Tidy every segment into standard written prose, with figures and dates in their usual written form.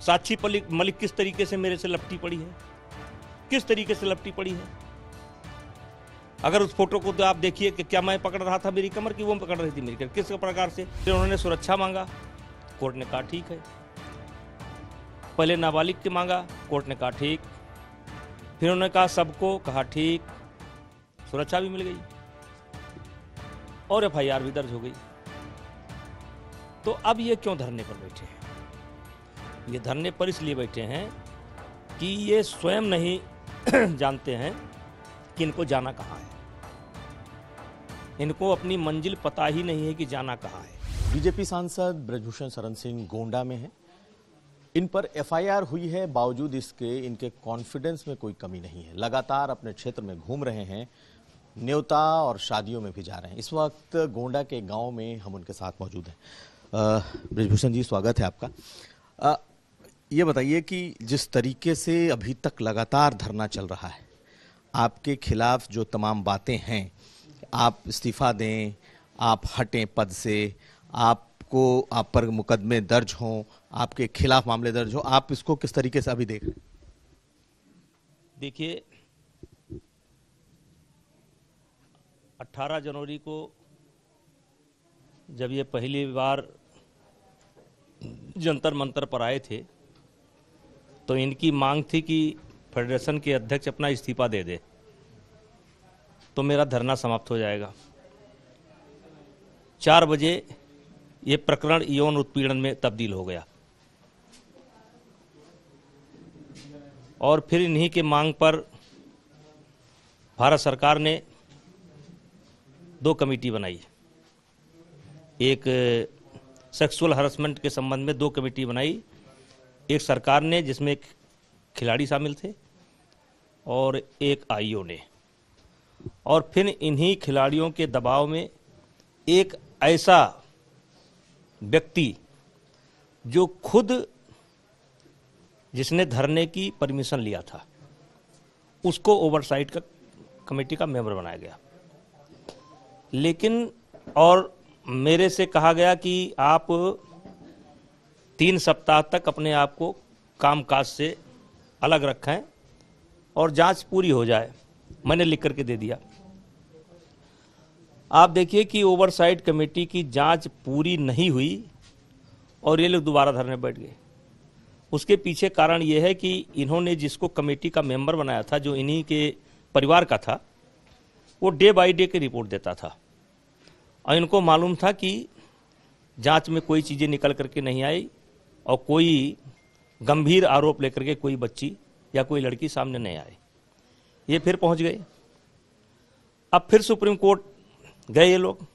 साक्षी मलिक किस तरीके से मेरे से लपटी पड़ी है, किस तरीके से लपटी पड़ी है। अगर उस फोटो को तो आप देखिए कि क्या मैं पकड़ रहा था मेरी कमर की वो पकड़ रही थी मेरी कमर, किस प्रकार से। फिर उन्होंने सुरक्षा मांगा, कोर्ट ने कहा ठीक है। पहले नाबालिग के मांगा, कोर्ट ने कहा ठीक। फिर उन्होंने कहा सबको, कहा ठीक, सुरक्षा भी मिल गई और FIR भी दर्ज हो गई। तो अब ये क्यों धरने पर बैठे हैं? ये धरने पर इसलिए बैठे हैं कि ये स्वयं नहीं जानते हैं कि इनको जाना कहाँ है। इनको अपनी मंजिल पता ही नहीं है कि जाना कहाँ है। बीजेपी सांसद ब्रजभूषण शरण सिंह गोंडा में हैं। इन पर FIR हुई है, बावजूद इसके इनके कॉन्फिडेंस में कोई कमी नहीं है। लगातार अपने क्षेत्र में घूम रहे हैं, न्योता और शादियों में भी जा रहे हैं। इस वक्त गोंडा के गांव में हम उनके साथ मौजूद हैं। ब्रजभूषण जी, स्वागत है आपका। ये बताइए कि जिस तरीके से अभी तक लगातार धरना चल रहा है, आपके खिलाफ जो तमाम बातें हैं, आप इस्तीफा दें, आप हटें पद से, आप पर मुकदमे दर्ज हों, आपके खिलाफ मामले दर्ज हो, आप इसको किस तरीके से अभी देख रहे हैं? देखिए, 18 जनवरी को जब ये पहली बार जंतर मंतर पर आए थे तो इनकी मांग थी कि फेडरेशन के अध्यक्ष अपना इस्तीफा दे दे तो मेरा धरना समाप्त हो जाएगा। 4 बजे ये प्रकरण यौन उत्पीड़न में तब्दील हो गया और फिर इन्हीं के मांग पर भारत सरकार ने 2 कमेटी बनाई। एक सेक्सुअल हरासमेंट के संबंध में 2 कमेटी बनाई। एक सरकार ने, जिसमें एक खिलाड़ी शामिल थे, और एक IO ने। और फिर इन्हीं खिलाड़ियों के दबाव में एक ऐसा व्यक्ति जो खुद जिसने धरने की परमिशन लिया था, उसको ओवरसाइट का कमेटी का मेंबर बनाया गया। लेकिन और मेरे से कहा गया कि आप 3 सप्ताह तक अपने आप को कामकाज से अलग रखें और जांच पूरी हो जाए। मैंने लिख करके दे दिया। आप देखिए कि ओवरसाइट कमेटी की जांच पूरी नहीं हुई और ये लोग दोबारा धरने बैठ गए। उसके पीछे कारण ये है कि इन्होंने जिसको कमेटी का मेंबर बनाया था, जो इन्हीं के परिवार का था, वो डे बाय डे की रिपोर्ट देता था और इनको मालूम था कि जांच में कोई चीज़ें निकल करके नहीं आई और कोई गंभीर आरोप लेकर के कोई बच्ची या कोई लड़की सामने नहीं आई। ये फिर पहुंच गए। अब फिर सुप्रीम कोर्ट गए ये लोग।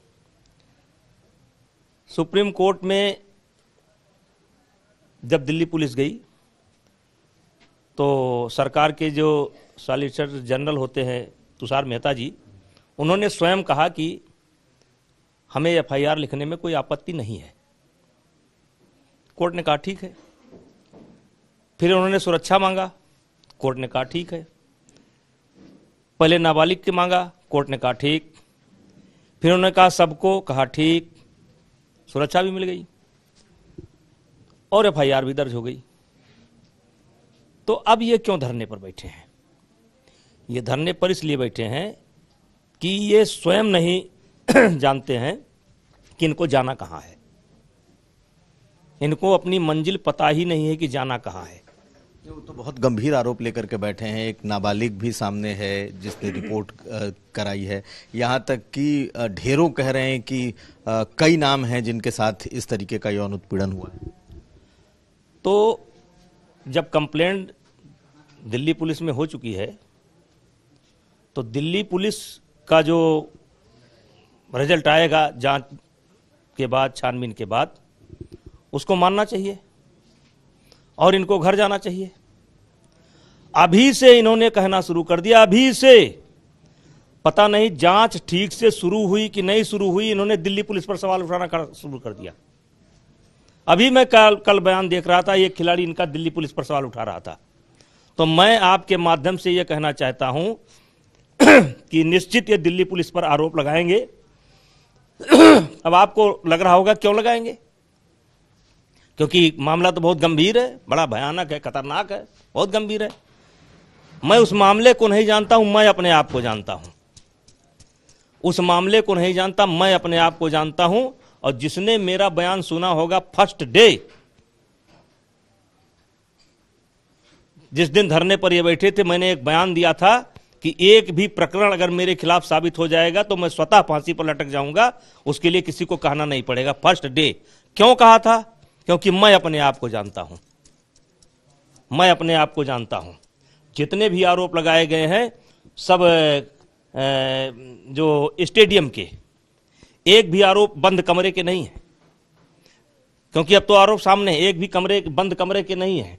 सुप्रीम कोर्ट में जब दिल्ली पुलिस गई तो सरकार के जो सॉलिसिटर जनरल होते हैं तुषार मेहता जी, उन्होंने स्वयं कहा कि हमें FIR लिखने में कोई आपत्ति नहीं है। कोर्ट ने कहा ठीक है। फिर उन्होंने सुरक्षा मांगा, कोर्ट ने कहा ठीक है। पहले नाबालिग के मांगा, कोर्ट ने कहा ठीक। फिर उन्होंने कहा सबको, कहा ठीक, सुरक्षा भी मिल गई और FIR भी दर्ज हो गई। तो अब ये क्यों धरने पर बैठे हैं? ये धरने पर इसलिए बैठे हैं कि ये स्वयं नहीं जानते हैं कि इनको जाना कहाँ है। इनको अपनी मंजिल पता ही नहीं है कि जाना कहाँ है। वो तो बहुत गंभीर आरोप लेकर के बैठे हैं। एक नाबालिग भी सामने है जिसने रिपोर्ट कराई है। यहाँ तक कि ढेरों कह रहे हैं कि कई नाम हैं जिनके साथ इस तरीके का यौन उत्पीड़न हुआ है। तो जब कंप्लेंट दिल्ली पुलिस में हो चुकी है तो दिल्ली पुलिस का जो रिजल्ट आएगा जांच के बाद, छानबीन के बाद, उसको मानना चाहिए और इनको घर जाना चाहिए। अभी से इन्होंने कहना शुरू कर दिया, अभी से पता नहीं जांच ठीक से शुरू हुई कि नहीं शुरू हुई, इन्होंने दिल्ली पुलिस पर सवाल उठाना शुरू कर दिया। अभी मैं कल बयान देख रहा था, ये खिलाड़ी इनका दिल्ली पुलिस पर सवाल उठा रहा था। तो मैं आपके माध्यम से यह कहना चाहता हूं कि निश्चित ये दिल्ली पुलिस पर आरोप लगाएंगे। अब आपको लग रहा होगा क्यों लगाएंगे? क्योंकि मामला तो बहुत गंभीर है, बड़ा भयानक है, खतरनाक है, बहुत गंभीर है। मैं उस मामले को नहीं जानता हूं, मैं अपने आप को जानता हूं। उस मामले को नहीं जानता, मैं अपने आप को जानता हूं। और जिसने मेरा बयान सुना होगा फर्स्ट डे, जिस दिन धरने पर ये बैठे थे, मैंने एक बयान दिया था कि एक भी प्रकरण अगर मेरे खिलाफ साबित हो जाएगा तो मैं स्वतः फांसी पर लटक जाऊंगा, उसके लिए किसी को कहना नहीं पड़ेगा। फर्स्ट डे क्यों कहा था? क्योंकि मैं अपने आप को जानता हूं, मैं अपने आप को जानता हूं। जितने भी आरोप लगाए गए हैं सब जो स्टेडियम के, एक भी आरोप बंद कमरे के नहीं है, क्योंकि अब तो आरोप सामने है, एक भी बंद कमरे के नहीं है।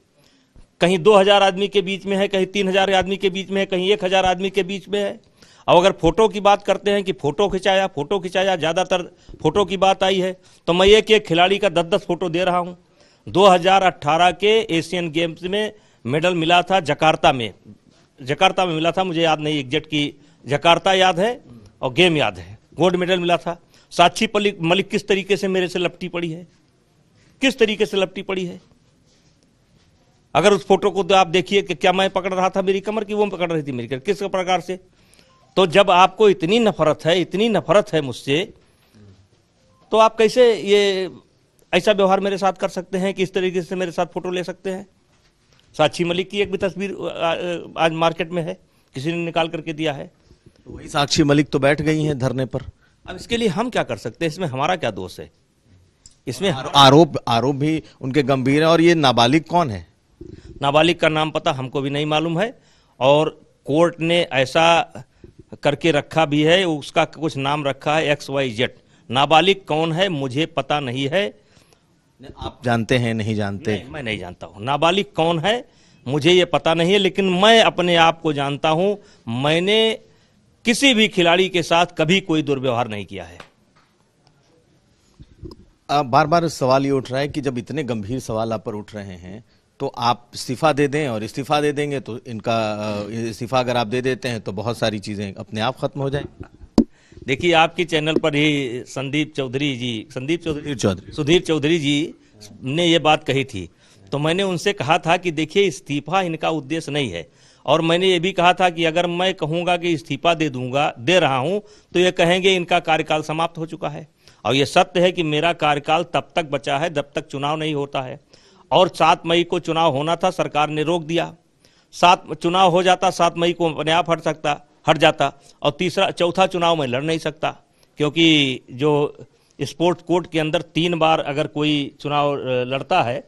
कहीं 2000 आदमी के बीच में है, कहीं 3000 आदमी के बीच में है, कहीं 1000 आदमी के बीच में है। और अगर फोटो की बात करते हैं कि फोटो खिंचाया, ज्यादातर फोटो की बात आई है, तो मैं एक खिलाड़ी का 10-10 फोटो दे रहा हूं। 2018 के एशियन गेम्स में मेडल मिला था जकार्ता में मिला था, मुझे याद नहीं एग्जैक्ट की, जकार्ता याद है और गेम याद है, गोल्ड मेडल मिला था। साक्षी मलिक किस तरीके से मेरे से लपटी पड़ी है, किस तरीके से लपटी पड़ी है। अगर उस फोटो को तो आप देखिए कि क्या मैं पकड़ रहा था मेरी कमर की, वो पकड़ रही थी मेरी कमर, किस प्रकार से। तो जब आपको इतनी नफरत है मुझसे, तो आप कैसे ये ऐसा व्यवहार मेरे साथ कर सकते हैं कि इस तरीके से मेरे साथ फोटो ले सकते हैं। साक्षी मलिक की एक भी तस्वीर आज मार्केट में है, किसी ने निकाल करके दिया है। तो वही साक्षी मलिक तो बैठ गई हैं धरने पर। अब इसके लिए हम क्या कर सकते हैं? इसमें हमारा क्या दोष है? इसमें आरोप भी उनके गंभीर है। और ये नाबालिग कौन है? नाबालिग का नाम पता हमको भी नहीं मालूम है, और कोर्ट ने ऐसा करके रखा भी है, उसका कुछ नाम रखा है XYZ। नाबालिग कौन है मुझे पता नहीं है। आप जानते हैं? नहीं जानते? नहीं, मैं नहीं जानता हूं नाबालिग कौन है, मुझे ये पता नहीं है। लेकिन मैं अपने आप को जानता हूं, मैंने किसी भी खिलाड़ी के साथ कभी कोई दुर्व्यवहार नहीं किया है। बार बार सवाल ये उठ रहा है कि जब इतने गंभीर सवाल आप पर उठ रहे हैं तो आप इस्तीफा दे दें, और इस्तीफा दे देंगे तो इनका इस्तीफा अगर आप दे देते हैं तो बहुत सारी चीजें अपने आप खत्म हो जाएंगी। देखिए, आपकी चैनल पर ही सुधीर चौधरी जी ने ये बात कही थी, तो मैंने उनसे कहा था कि देखिए, इस्तीफा इनका उद्देश्य नहीं है। और मैंने ये भी कहा था कि अगर मैं कहूंगा कि इस्तीफा दे रहा हूं, तो ये कहेंगे इनका कार्यकाल समाप्त हो चुका है। और ये सत्य है कि मेरा कार्यकाल तब तक बचा है जब तक चुनाव नहीं होता है। और 7 मई को चुनाव होना था, सरकार ने रोक दिया। चुनाव हो जाता 7 मई को, अपने आप हट जाता। और चौथा चुनाव मैं लड़ नहीं सकता, क्योंकि जो स्पोर्ट्स कोर्ट के अंदर 3 बार अगर कोई चुनाव लड़ता है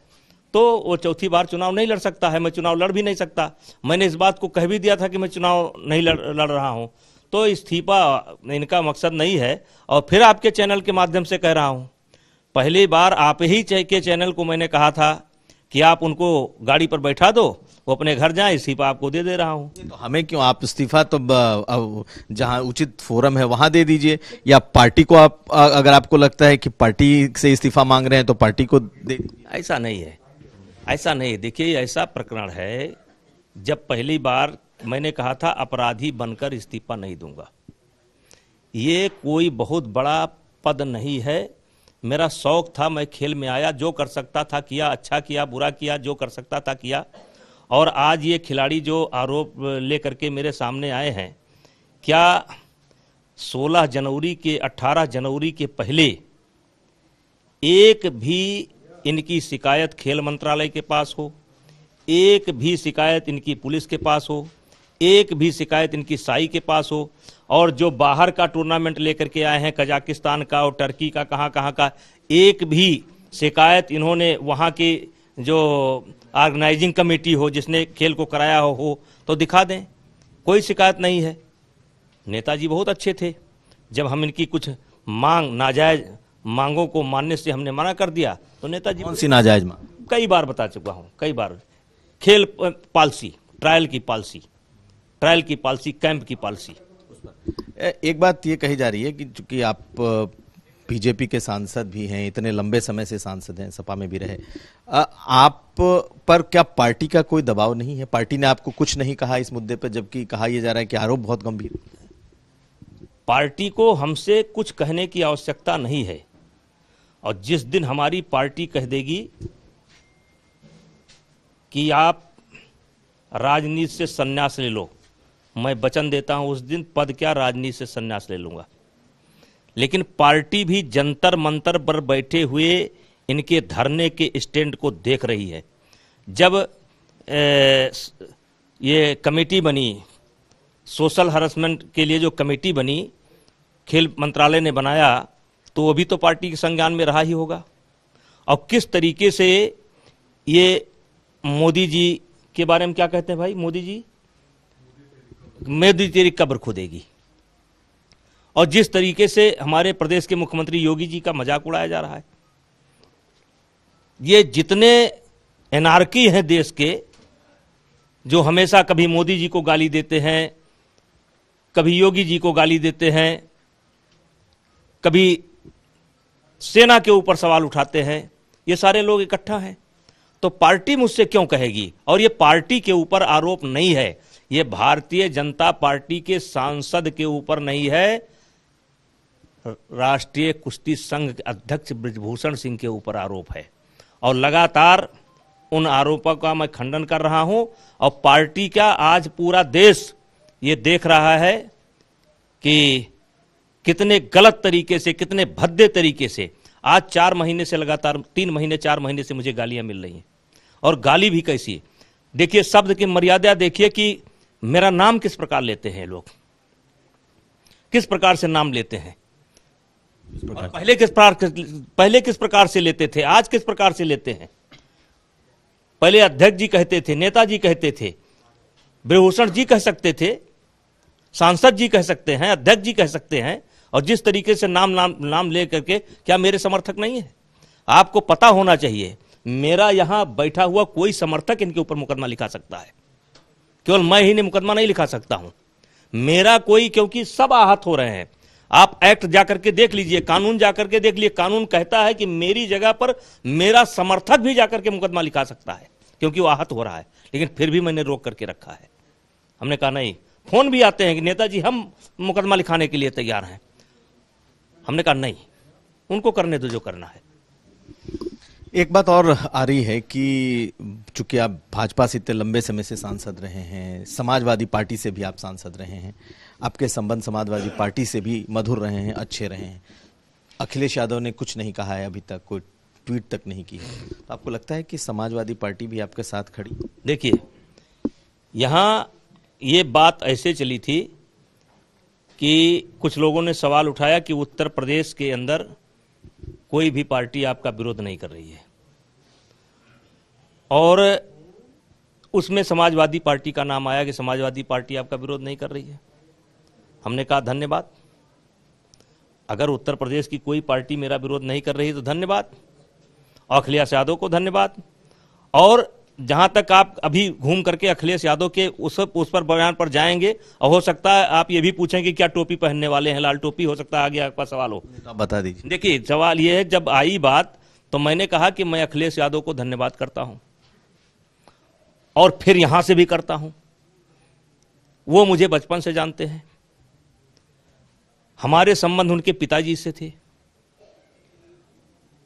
तो वो चौथी बार चुनाव नहीं लड़ सकता है। मैं चुनाव लड़ भी नहीं सकता। मैंने इस बात को कह भी दिया था कि मैं चुनाव नहीं लड़ रहा हूं। तो इस्तीफा इनका मकसद नहीं है। और फिर आपके चैनल के माध्यम से कह रहा हूं, पहली बार आप ही के चैनल को मैंने कहा था कि आप उनको गाड़ी पर बैठा दो, वो अपने घर जाएं, इस्तीफा आपको दे रहा हूं। तो हमें क्यों? आप इस्तीफा तो जहां उचित फोरम है वहां दे दीजिए, या पार्टी को आप, अगर आपको लगता है कि पार्टी से इस्तीफा मांग रहे हैं तो पार्टी को दे दीजिए। ऐसा नहीं है, ऐसा नहीं। देखिए, ऐसा प्रकरण है, जब पहली बार मैंने कहा था अपराधी बनकर इस्तीफा नहीं दूंगा। ये कोई बहुत बड़ा पद नहीं है। मेरा शौक था, मैं खेल में आया, जो कर सकता था किया, अच्छा किया, बुरा किया, जो कर सकता था किया। और आज ये खिलाड़ी जो आरोप लेकर के मेरे सामने आए हैं, क्या 16 जनवरी के 18 जनवरी के पहले एक भी इनकी शिकायत खेल मंत्रालय के पास हो, एक भी शिकायत इनकी पुलिस के पास हो, एक भी शिकायत इनकी साई के पास हो? और जो बाहर का टूर्नामेंट लेकर के आए हैं, कजाकिस्तान का और टर्की का, कहाँ का, एक भी शिकायत इन्होंने वहाँ की जो ऑर्गेनाइजिंग कमेटी हो, जिसने खेल को कराया हो तो दिखा दें। कोई शिकायत नहीं है। नेताजी बहुत अच्छे थे। जब हम इनकी कुछ नाजायज मांगों को मानने से हमने मना कर दिया, तो नेताजी कौन सी नाजायज मांग? कई बार बता चुका हूँ, कई बार। खेल पॉलिसी, ट्रायल की पॉलिसी, कैंप की पॉलिसी। एक बात ये कही जा रही है कि चूंकि आप बीजेपी के सांसद भी हैं, इतने लंबे समय से सांसद हैं, सपा में भी रहे, आप पर क्या पार्टी का कोई दबाव नहीं है? पार्टी ने आपको कुछ नहीं कहा इस मुद्दे पर, जबकि कहा यह जा रहा है कि आरोप बहुत गंभीर। पार्टी को हमसे कुछ कहने की आवश्यकता नहीं है। और जिस दिन हमारी पार्टी कह देगी कि आप राजनीति से संन्यास ले लो, मैं वचन देता हूं उस दिन पद क्या राजनीति से संन्यास ले लूंगा। लेकिन पार्टी भी जंतर मंतर पर बैठे हुए इनके धरने के स्टैंड को देख रही है। जब ये कमेटी बनी, सोशल हरासमेंट के लिए जो कमेटी बनी, खेल मंत्रालय ने बनाया, तो वो भी तो पार्टी के संज्ञान में रहा ही होगा। और किस तरीके से ये मोदी जी के बारे में क्या कहते हैं भाई, मोदी जी तेरी कब्र खोदेगी। और जिस तरीके से हमारे प्रदेश के मुख्यमंत्री योगी जी का मजाक उड़ाया जा रहा है, ये जितने एनार्की हैं देश के, जो हमेशा कभी मोदी जी को गाली देते हैं, कभी योगी जी को गाली देते हैं, कभी सेना के ऊपर सवाल उठाते हैं, ये सारे लोग इकट्ठा हैं। तो पार्टी मुझसे क्यों कहेगी? और ये पार्टी के ऊपर आरोप नहीं है, ये भारतीय जनता पार्टी के सांसद के ऊपर नहीं है, राष्ट्रीय कुश्ती संघ के अध्यक्ष बृजभूषण सिंह के ऊपर आरोप है। और लगातार उन आरोपों का मैं खंडन कर रहा हूं। और पार्टी क्या, आज पूरा देश ये देख रहा है कि कितने गलत तरीके से, कितने भद्दे तरीके से आज 4 महीने से लगातार 3 महीने 4 महीने से मुझे गालियां मिल रही हैं। और गाली भी कैसी, देखिए शब्द की मर्यादा देखिए कि मेरा नाम किस प्रकार लेते हैं लोग, किस प्रकार से नाम लेते हैं। और पहले किस प्रकार से लेते थे, आज किस प्रकार से लेते हैं। पहले अध्यक्ष जी कहते थे, नेताजी कहते थे, बृजभूषण जी कह सकते थे, सांसद जी कह सकते हैं, अध्यक्ष जी कह सकते हैं। और जिस तरीके से नाम ले करके, क्या मेरे समर्थक नहीं है? आपको पता होना चाहिए, मेरा यहां बैठा हुआ कोई समर्थक इनके ऊपर मुकदमा लिखा सकता है। केवल मैं ही नहीं मुकदमा नहीं लिखा सकता हूं, मेरा कोई, क्योंकि सब आहत हो रहे हैं। आप एक्ट जाकर के देख लीजिए, कानून जाकर के देख लीजिए, कानून कहता है कि मेरी जगह पर मेरा समर्थक भी जाकर के मुकदमा लिखा सकता है, क्योंकि वो आहत हो रहा है। लेकिन फिर भी मैंने रोक करके रखा है। हमने कहा नहीं, फोन भी आते हैं कि नेताजी हम मुकदमा लिखाने के लिए तैयार हैं। हमने कहा नहीं, उनको करने दो जो करना है। एक बात और आ रही है कि चूंकि आप भाजपा से इतने लंबे समय से सांसद रहे हैं, समाजवादी पार्टी से भी आप सांसद रहे हैं, आपके संबंध समाजवादी पार्टी से भी मधुर रहे हैं, अच्छे रहे हैं। अखिलेश यादव ने कुछ नहीं कहा है अभी तक, कोई ट्वीट तक नहीं की है, तो आपको लगता है कि समाजवादी पार्टी भी आपके साथ खड़ी? देखिए, यहां ये बात ऐसे चली थी कि कुछ लोगों ने सवाल उठाया कि उत्तर प्रदेश के अंदर कोई भी पार्टी आपका विरोध नहीं कर रही है, और उसमें समाजवादी पार्टी का नाम आया कि समाजवादी पार्टी आपका विरोध नहीं कर रही है। हमने कहा धन्यवाद, अगर उत्तर प्रदेश की कोई पार्टी मेरा विरोध नहीं कर रही तो धन्यवाद, अखिलेश यादव को धन्यवाद। और जहां तक आप अभी घूम करके अखिलेश यादव के उस पर बयान पर जाएंगे, और हो सकता है आप ये भी पूछें कि क्या टोपी पहनने वाले हैं, लाल टोपी, हो सकता है आगे आपका सवाल हो, आप बता दीजिए। देखिए सवाल ये है, जब आई बात तो मैंने कहा कि मैं अखिलेश यादव को धन्यवाद करता हूं, और फिर यहां से भी करता हूं। वो मुझे बचपन से जानते हैं, हमारे संबंध उनके पिताजी से थे।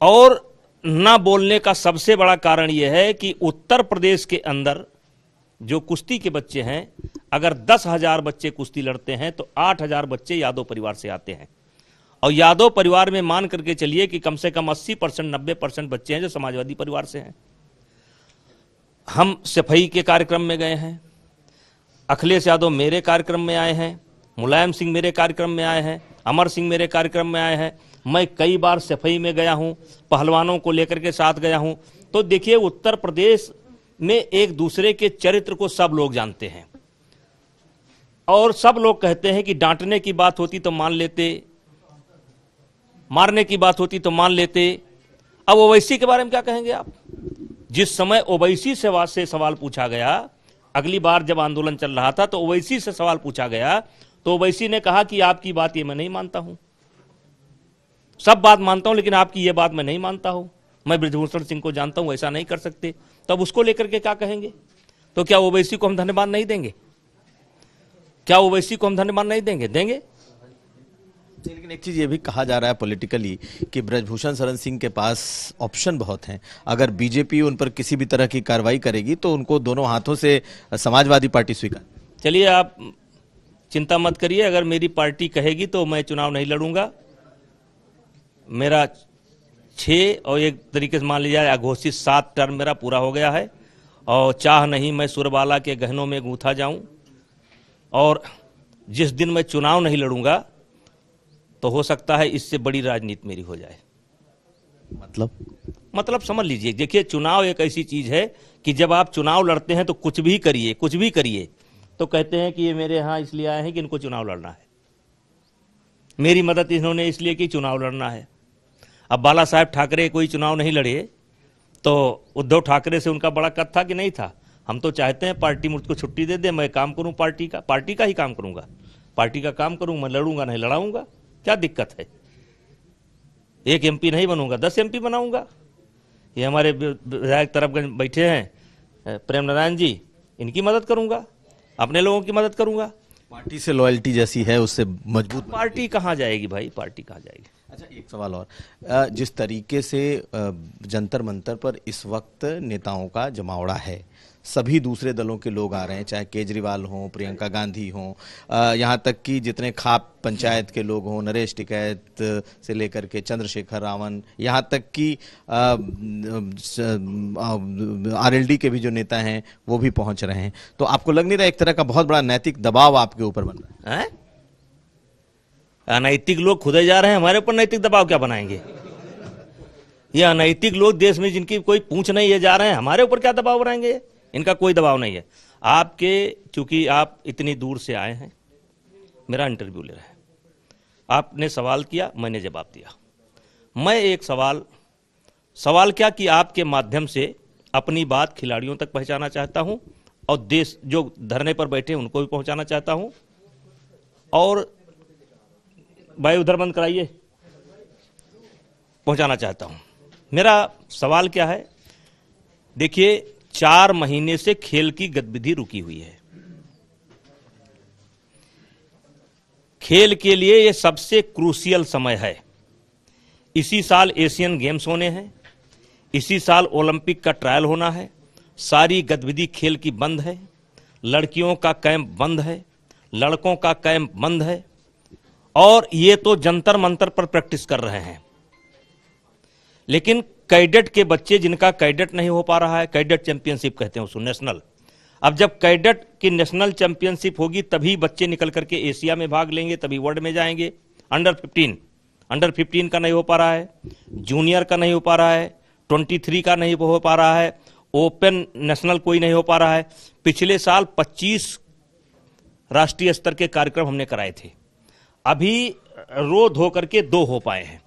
और ना बोलने का सबसे बड़ा कारण यह है कि उत्तर प्रदेश के अंदर जो कुश्ती के बच्चे हैं, अगर 10,000 बच्चे कुश्ती लड़ते हैं तो 8,000 बच्चे यादव परिवार से आते हैं। और यादव परिवार में मान करके चलिए कि कम से कम 80% 90% बच्चे हैं जो समाजवादी परिवार से हैं। हम सफाई के कार्यक्रम में गए हैं, अखिलेश यादव मेरे कार्यक्रम में आए हैं, मुलायम सिंह मेरे कार्यक्रम में आए हैं, अमर सिंह मेरे कार्यक्रम में आए हैं। मैं कई बार सफाई में गया हूं, पहलवानों को लेकर के साथ गया हूं। तो देखिए, उत्तर प्रदेश में एक दूसरे के चरित्र को सब लोग जानते हैं, और सब लोग कहते हैं कि डांटने की बात होती तो मान लेते, मारने की बात होती तो मान लेते। अब ओवैसी के बारे में क्या कहेंगे आप? जिस समय ओवैसी से सवाल पूछा गया, अगली बार जब आंदोलन चल रहा था तो ओवैसी से सवाल पूछा गया, तो ओवैसी ने कहा कि आपकी बात ये मैं नहीं मानता हूं, सब बात मानता हूं लेकिन आपकी ये बात मैं नहीं मानता हूं, मैं बृजभूषण सिंह को जानता हूं, ऐसा नहीं कर सकते। तब उसको लेकर के क्या कहेंगे? तो क्या ओवैसी को हम धन्यवाद नहीं देंगे? क्या ओवैसी को हम धन्यवाद नहीं देंगे? देंगे। लेकिन एक चीज ये भी कहा जा रहा है पॉलिटिकली कि ब्रजभूषण शरण सिंह के पास ऑप्शन बहुत हैं। अगर बीजेपी उन पर किसी भी तरह की कार्रवाई करेगी तो उनको दोनों हाथों से समाजवादी पार्टी स्वीकार। चलिए, आप चिंता मत करिए, अगर मेरी पार्टी कहेगी तो मैं चुनाव नहीं लड़ूंगा। मेरा 6 और एक तरीके से मान लीजिए अघोषित 7 टर्म मेरा पूरा हो गया है और चाह नहीं मैं सुरबाला के गहनों में गूंथा जाऊं। और जिस दिन मैं चुनाव नहीं लड़ूंगा तो हो सकता है इससे बड़ी राजनीति मेरी हो जाए। मतलब समझ लीजिए, देखिए चुनाव एक ऐसी चीज है कि जब आप चुनाव लड़ते हैं तो कुछ भी करिए तो कहते हैं कि ये मेरे यहाँ इसलिए आए हैं कि इनको चुनाव लड़ना है, मेरी मदद इन्होंने इसलिए की चुनाव लड़ना है। अब बाला साहेब ठाकरे कोई चुनाव नहीं लड़े तो उद्धव ठाकरे से उनका बड़ा कद था कि नहीं था? हम तो चाहते हैं पार्टी मुझको छुट्टी दे दे, मैं काम करूं पार्टी का ही काम करूंगा, पार्टी का काम करूं, मैं लड़ूंगा नहीं लड़ाऊंगा, क्या दिक्कत है? 1 MP नहीं बनूंगा, 10 MP बनाऊंगा। ये हमारे विधायक तरफगंज बैठे हैं प्रेम नारायण जी, इनकी मदद करूंगा, अपने लोगों की मदद करूंगा। पार्टी से लॉयल्टी जैसी है उससे मजबूत पार्टी कहाँ जाएगी भाई, पार्टी कहाँ जाएगी? अच्छा, एक सवाल और, जिस तरीके से जंतर मंतर पर इस वक्त नेताओं का जमावड़ा है, सभी दूसरे दलों के लोग आ रहे हैं, चाहे केजरीवाल हों, प्रियंका गांधी हों, यहाँ तक कि जितने खाप पंचायत के लोग हों, नरेश टिकैत से लेकर के चंद्रशेखर रावण, यहाँ तक कि RLD के भी जो नेता हैं वो भी पहुंच रहे हैं। तो आपको लग नहीं रहा एक तरह का बहुत बड़ा नैतिक दबाव आपके ऊपर बन रहा है? अनैतिक लोग खुदे जा रहे हैं, हमारे ऊपर नैतिक दबाव क्या बनाएंगे? ये अनैतिक लोग देश में जिनकी कोई पूछ नहीं है जा रहे हैं, हमारे ऊपर क्या दबाव बनाएंगे? इनका कोई दबाव नहीं है। आपके चूंकि आप इतनी दूर से आए हैं, मेरा इंटरव्यू ले रहे हैं, आपने सवाल किया, मैंने जवाब दिया। मैं एक सवाल क्या कि आपके माध्यम से अपनी बात खिलाड़ियों तक पहुंचाना चाहता हूं और देश जो धरने पर बैठे हैं उनको भी पहुंचाना चाहता हूं। और भाई उधर बंद कराइए, पहुंचाना चाहता हूं। मेरा सवाल क्या है, देखिए 4 महीने से खेल की गतिविधि रुकी हुई है। खेल के लिए यह सबसे क्रूशियल समय है। इसी साल एशियन गेम्स होने हैं, इसी साल ओलंपिक का ट्रायल होना है, सारी गतिविधि खेल की बंद है, लड़कियों का कैंप बंद है, लड़कों का कैंप बंद है, और ये तो जंतर मंतर पर प्रैक्टिस कर रहे हैं। लेकिन कैडेट के बच्चे जिनका कैडेट नहीं हो पा रहा है, कैडेट चैंपियनशिप कहते हैं उसको, नेशनल, अब जब कैडेट की नेशनल चैंपियनशिप होगी तभी बच्चे निकल करके एशिया में भाग लेंगे, तभी वर्ल्ड में जाएंगे। अंडर 15 का नहीं हो पा रहा है, जूनियर का नहीं हो पा रहा है, 23 का नहीं हो पा रहा है, ओपन नेशनल कोई नहीं हो पा रहा है। पिछले साल 25 राष्ट्रीय स्तर के कार्यक्रम हमने कराए थे, अभी रो धो करके 2 हो पाए हैं,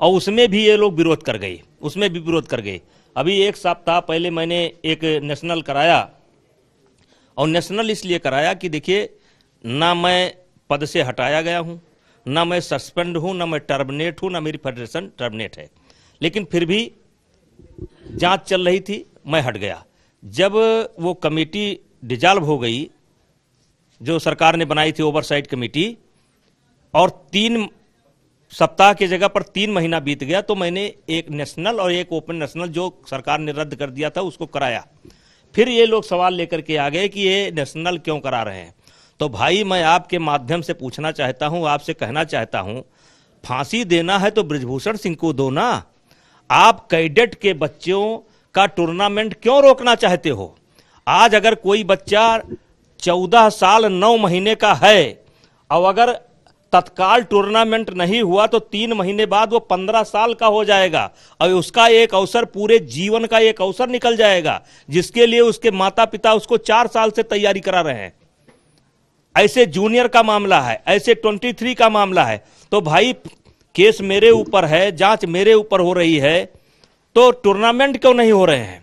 और उसमें भी ये लोग विरोध कर गए। अभी 1 सप्ताह पहले मैंने एक नेशनल कराया, और नेशनल इसलिए कराया कि देखिए ना मैं पद से हटाया गया हूं, ना मैं सस्पेंड हूं, ना मैं टर्मिनेट हूं, ना मेरी फेडरेशन टर्मिनेट है, लेकिन फिर भी जांच चल रही थी, मैं हट गया। जब वो कमेटी डिसॉल्व हो गई जो सरकार ने बनाई थी, ओवरसाइट कमेटी, और 3 सप्ताह की जगह पर 3 महीना बीत गया, तो मैंने एक नेशनल और एक ओपन नेशनल जो सरकार ने रद्द कर दिया था उसको कराया। फिर ये लोग सवाल लेकर के आ गए कि ये नेशनल क्यों करा रहे हैं। तो भाई मैं आपके माध्यम से पूछना चाहता हूं, आपसे कहना चाहता हूं, फांसी देना है तो ब्रजभूषण सिंह को दो ना। आप कैडेट के बच्चों का टूर्नामेंट क्यों रोकना चाहते हो? आज अगर कोई बच्चा 14 साल 9 महीने का है और अगर तत्काल टूर्नामेंट नहीं हुआ तो 3 महीने बाद वो 15 साल का हो जाएगा, और उसका एक अवसर, पूरे जीवन का एक अवसर निकल जाएगा, जिसके लिए उसके माता पिता उसको 4 साल से तैयारी करा रहे हैं। ऐसे जूनियर का मामला है, ऐसे 23 का मामला है। तो भाई केस मेरे ऊपर है, जांच मेरे ऊपर हो रही है, तो टूर्नामेंट क्यों नहीं हो रहे हैं?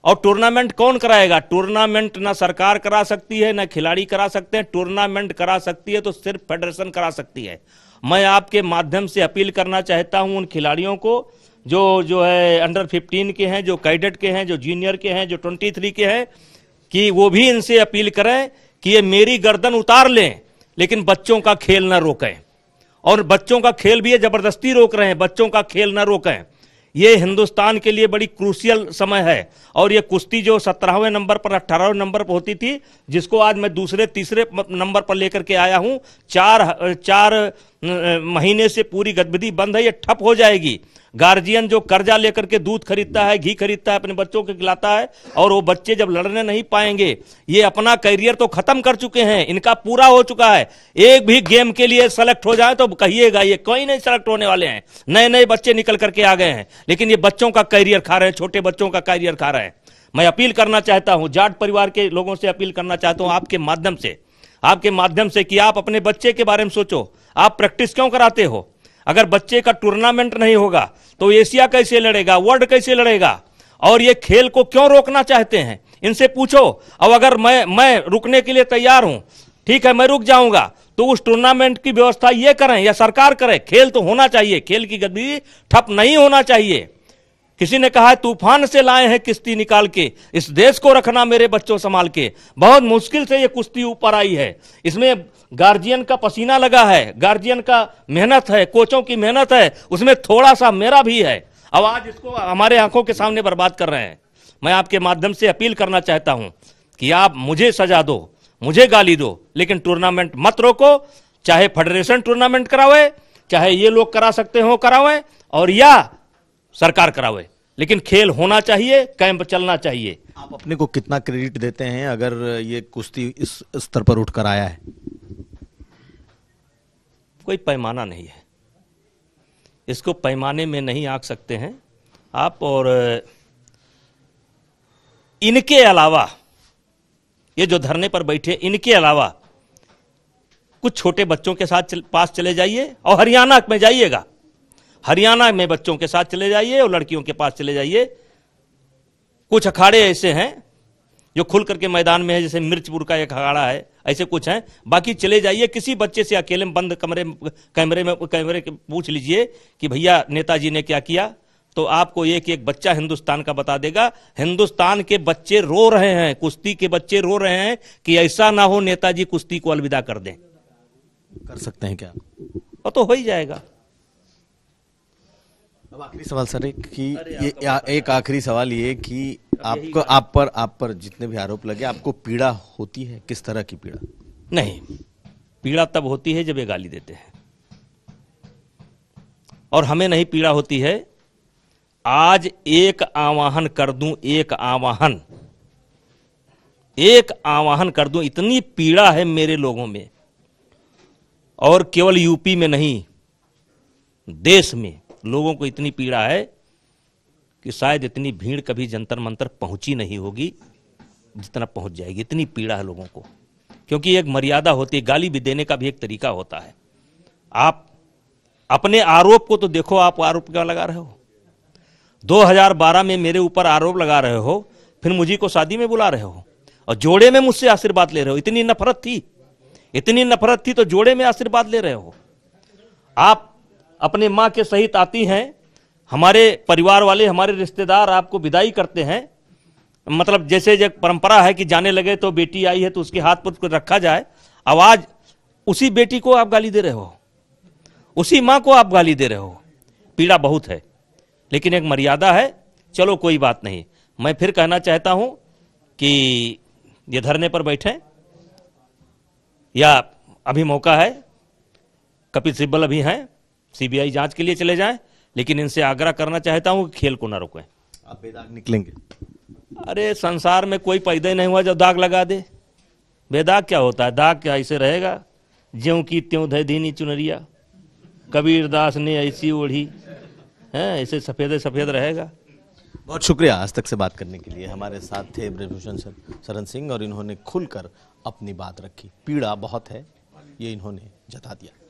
और टूर्नामेंट कौन कराएगा? टूर्नामेंट ना सरकार करा सकती है, ना खिलाड़ी करा सकते हैं। टूर्नामेंट करा सकती है तो सिर्फ फेडरेशन करा सकती है। मैं आपके माध्यम से अपील करना चाहता हूं उन खिलाड़ियों को जो है अंडर 15 के हैं, जो कैडेट के हैं, जो जूनियर के हैं, जो 23 के हैं, कि वो भी इनसे अपील करें कि ये मेरी गर्दन उतार लें, लेकिन बच्चों का खेल ना रोकें। और बच्चों का खेल भी है, जबरदस्ती रोक रहे हैं, बच्चों का खेल न रोकें। ये हिंदुस्तान के लिए बड़ी क्रूशियल समय है। और ये कुश्ती जो 17वें नंबर पर 18वें नंबर पर होती थी, जिसको आज मैं दूसरे तीसरे नंबर पर लेकर के आया हूं, चार महीने से पूरी गतिविधि बंद है, ये ठप हो जाएगी। गार्जियन जो कर्जा लेकर के दूध खरीदता है, घी खरीदता है, अपने बच्चों को खिलाता है, और वो बच्चे जब लड़ने नहीं पाएंगे, ये अपना करियर तो खत्म कर चुके हैं, इनका पूरा हो चुका है। एक भी गेम के लिए सेलेक्ट हो जाए तो कहिएगा ये कोई नहीं सेलेक्ट होने वाले हैं, नए नए बच्चे निकल करके आ गए हैं, लेकिन ये बच्चों का करियर खा रहे हैं, छोटे बच्चों का करियर खा रहे हैं। मैं अपील करना चाहता हूं, जाट परिवार के लोगों से अपील करना चाहता हूं आपके माध्यम से कि आप अपने बच्चे के बारे में सोचो। आप प्रैक्टिस क्यों कराते हो? अगर बच्चे का टूर्नामेंट नहीं होगा तो एशिया कैसे लड़ेगा, वर्ल्ड कैसे लड़ेगा? और ये खेल को क्यों रोकना चाहते हैं, इनसे पूछो। अब अगर मैं रुकने के लिए तैयार हूं, ठीक है, मैं रुक जाऊंगा, तो उस टूर्नामेंट की व्यवस्था ये करें या सरकार करे। खेल तो होना चाहिए, खेल की गतिविधि ठप नहीं होना चाहिए। किसी ने कहा है तूफान से लाए हैं किश्ती निकाल के, इस देश को रखना मेरे बच्चों संभाल के। बहुत मुश्किल से ये कुश्ती ऊपर आई है, इसमें गार्जियन का पसीना लगा है, गार्जियन का मेहनत है, कोचों की मेहनत है, उसमें थोड़ा सा मेरा भी है। अब आज इसको हमारे आंखों के सामने बर्बाद कर रहे हैं। मैं आपके माध्यम से अपील करना चाहता हूं कि आप मुझे सजा दो, मुझे गाली दो, लेकिन टूर्नामेंट मत रोको। चाहे फेडरेशन टूर्नामेंट करावे, चाहे ये लोग करा सकते हो करावे, और या सरकार करावे, लेकिन खेल होना चाहिए, कैंप चलना चाहिए। आप अपने को कितना क्रेडिट देते हैं अगर ये कुश्ती इस स्तर पर उठकर आया है? कोई पैमाना नहीं है, इसको पैमाने में नहीं आंक सकते हैं आप। और इनके अलावा ये जो धरने पर बैठे, इनके अलावा कुछ छोटे बच्चों के साथ पास चले जाइए और हरियाणा में जाइएगा, हरियाणा में बच्चों के साथ चले जाइए और लड़कियों के पास चले जाइए। कुछ अखाड़े ऐसे हैं जो खुल करके मैदान में है, जैसे मिर्चपुर का एक अखाड़ा है, ऐसे कुछ हैं। बाकी चले जाइए, किसी बच्चे से अकेले में बंद कैमरे के पूछ लीजिए कि भैया नेताजी ने क्या किया, तो आपको एक एक बच्चा हिंदुस्तान का बता देगा। हिंदुस्तान के बच्चे रो रहे हैं, कुश्ती के बच्चे रो रहे हैं कि ऐसा ना हो नेताजी कुश्ती को अलविदा कर दें। कर सकते हैं क्या? वो तो हो ही जाएगा। अब आखिरी सवाल सर, एक आखिरी सवाल ये कि आपको आप पर जितने भी आरोप लगे, आपको पीड़ा होती है? किस तरह की पीड़ा? नहीं, पीड़ा तब होती है जब ये गाली देते हैं, और हमें नहीं पीड़ा होती है। आज एक आवाहन कर दूं, एक आवाहन कर दूं, इतनी पीड़ा है मेरे लोगों में, और केवल यूपी में नहीं, देश में लोगों को इतनी पीड़ा है कि शायद इतनी भीड़ कभी जंतर मंतर पहुंची नहीं होगी जितना पहुंच जाएगी। इतनी पीड़ा है लोगों को, क्योंकि एक मर्यादा होती है, गाली भी देने का भी एक तरीका होता है। आप अपने आरोप को तो देखो, आप आरोप क्या लगा रहे हो? 2012 में मेरे ऊपर आरोप लगा रहे हो, फिर मुझे को शादी में बुला रहे हो, और जोड़े में मुझसे आशीर्वाद ले रहे हो। इतनी नफरत थी तो जोड़े में आशीर्वाद ले रहे हो। आप अपने मां के सहित आती हैं, हमारे परिवार वाले, हमारे रिश्तेदार आपको विदाई करते हैं, मतलब जैसे जो परंपरा है कि जाने लगे तो बेटी आई है तो उसके हाथ पर कुछ रखा जाए। अब आज उसी बेटी को आप गाली दे रहे हो, उसी मां को आप गाली दे रहे हो। पीड़ा बहुत है, लेकिन एक मर्यादा है। चलो कोई बात नहीं। मैं फिर कहना चाहता हूं कि ये धरने पर बैठे, या अभी मौका है, कपिल सिब्बल अभी हैं, सीबीआई जांच के लिए चले जाएं, लेकिन इनसे आग्रह करना चाहता हूं कि खेल को ना रोकें। आप बेदाग निकलेंगे? अरे संसार में कोई पैदा ही नहीं हुआ जो दाग लगा दे। बेदाग क्या होता है? दाग क्या ऐसे रहेगा, ज्यों की त्यों धय दीनी चुनरिया, कबीर दास ने ऐसी ओढ़ी है, ऐसे सफेद सफेद रहेगा। बहुत शुक्रिया आज तक से बात करने के लिए। हमारे साथ थे ब्रजभूषण शरण सिंह, और इन्होंने खुलकर अपनी बात रखी। पीड़ा बहुत है, ये इन्होंने जता दिया।